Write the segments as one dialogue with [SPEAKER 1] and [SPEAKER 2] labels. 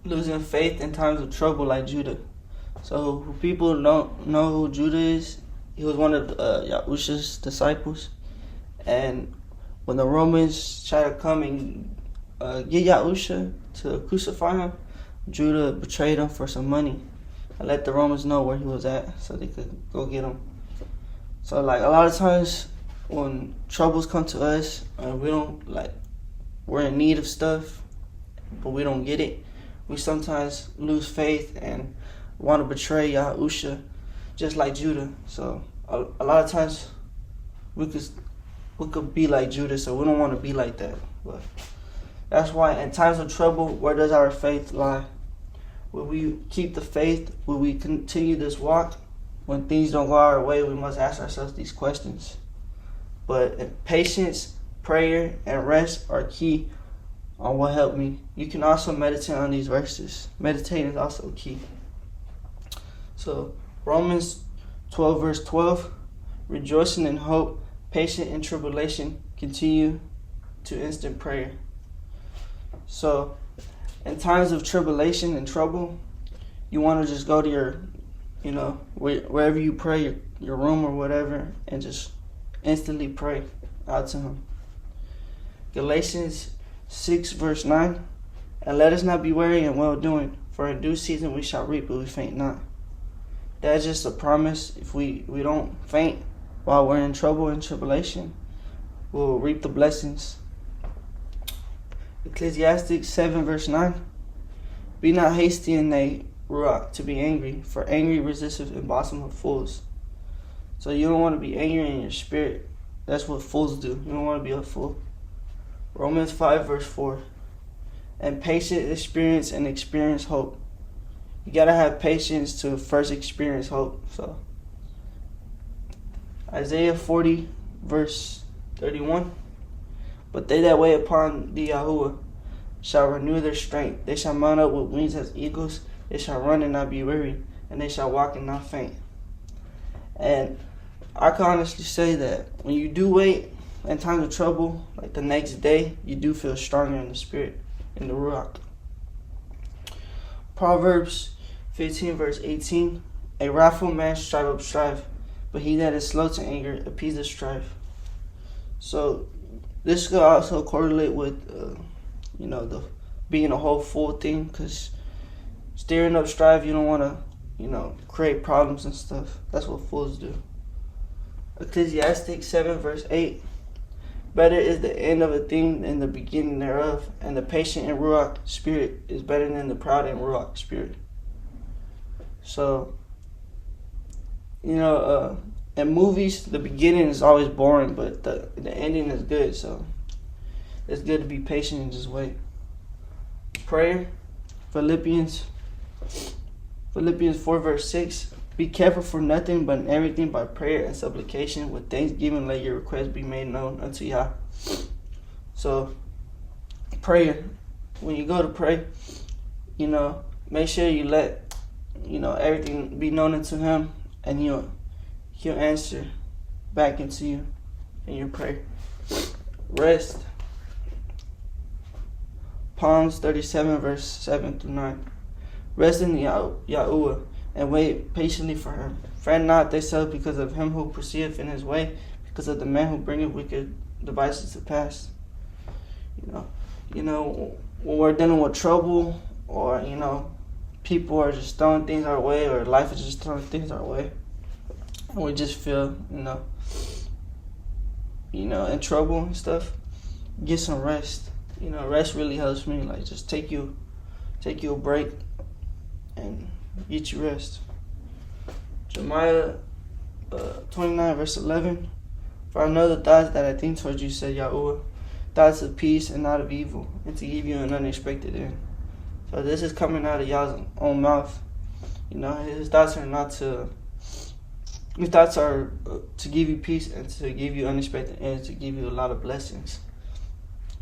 [SPEAKER 1] losing faith in times of trouble like Judah. So people don't know who Judah is. He was one of Yahusha's disciples. And when the Romans tried to come and get Yahusha to crucify him, Judah betrayed him for some money and let the Romans know where he was at so they could go get him. So like a lot of times when troubles come to us and we're in need of stuff, but we don't get it, we sometimes lose faith and want to betray Yahusha, just like Judah. So a lot of times we could be like Judah, so we don't want to be like that. But that's why in times of trouble, where does our faith lie? Will we keep the faith? Will we continue this walk? When things don't go our way, we must ask ourselves these questions. But patience, prayer, and rest are key on what helped me. You can also meditate on these verses. Meditating is also key. So Romans 12 verse 12, rejoicing in hope, patient in tribulation, continue to instant prayer. So in times of tribulation and trouble, you want to just go to your, wherever you pray, your room or whatever, and just instantly pray out to him. Galatians 6 verse 9, and let us not be weary in well doing, for in due season we shall reap if we faint not. That's just a promise. If we don't faint while we're in trouble and tribulation, we'll reap the blessings. Ecclesiastes 7 verse 9, be not hasty in thy ruach to be angry, for angry resisteth the bosom of fools. So you don't want to be angry in your spirit. That's what fools do. You don't want to be a fool. Romans 5 verse 4, and patient experience and experience hope. You gotta have patience to first experience hope. So Isaiah 40 verse 31, but they that wait upon the Yahuwah shall renew their strength. They shall mount up with wings as eagles. They shall run and not be weary, and they shall walk and not faint. And I can honestly say that when you do wait in times of trouble, like the next day, you do feel stronger in the spirit, in the ruach. Proverbs 15 verse 18, a wrathful man strive up strife, but he that is slow to anger appeases strife. So this could also correlate with the being a whole fool thing, because stirring up strife, you don't want to create problems and stuff. That's what fools do. Ecclesiastes 7 verse 8, better is the end of a thing than the beginning thereof, and the patient and ruach spirit is better than the proud and ruach spirit. So, in movies, the beginning is always boring, but the ending is good. So it's good to be patient and just wait. Prayer, Philippians 4 verse 6, be careful for nothing, but in everything by prayer and supplication with thanksgiving let your requests be made known unto Yah. So prayer, when you go to pray, make sure you let everything be known unto him, and he'll answer back into you in your prayer. Rest, Psalms 37 verse 7 through 9, rest in Yahuwah and wait patiently for him. Fret not thyself because of him who proceedeth in his way, because of the man who bringeth wicked devices to pass. When we're dealing with trouble, or people are just throwing things our way, or life is just throwing things our way, and we just feel in trouble and stuff, get some rest. Rest really helps me. Like, just take you a break and get you rest. Jeremiah 29 verse 11, for I know the thoughts that I think towards you, said Yahuwah, thoughts of peace and not of evil, and to give you an unexpected end. So this is coming out of y'all's own mouth. His thoughts are to give you peace and to give you unexpected ends, to give you a lot of blessings,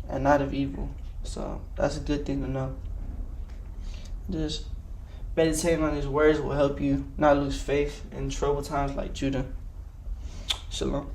[SPEAKER 1] and not of evil. So that's a good thing to know. Just meditating on his words will help you not lose faith in troubled times like Judah. Shalom.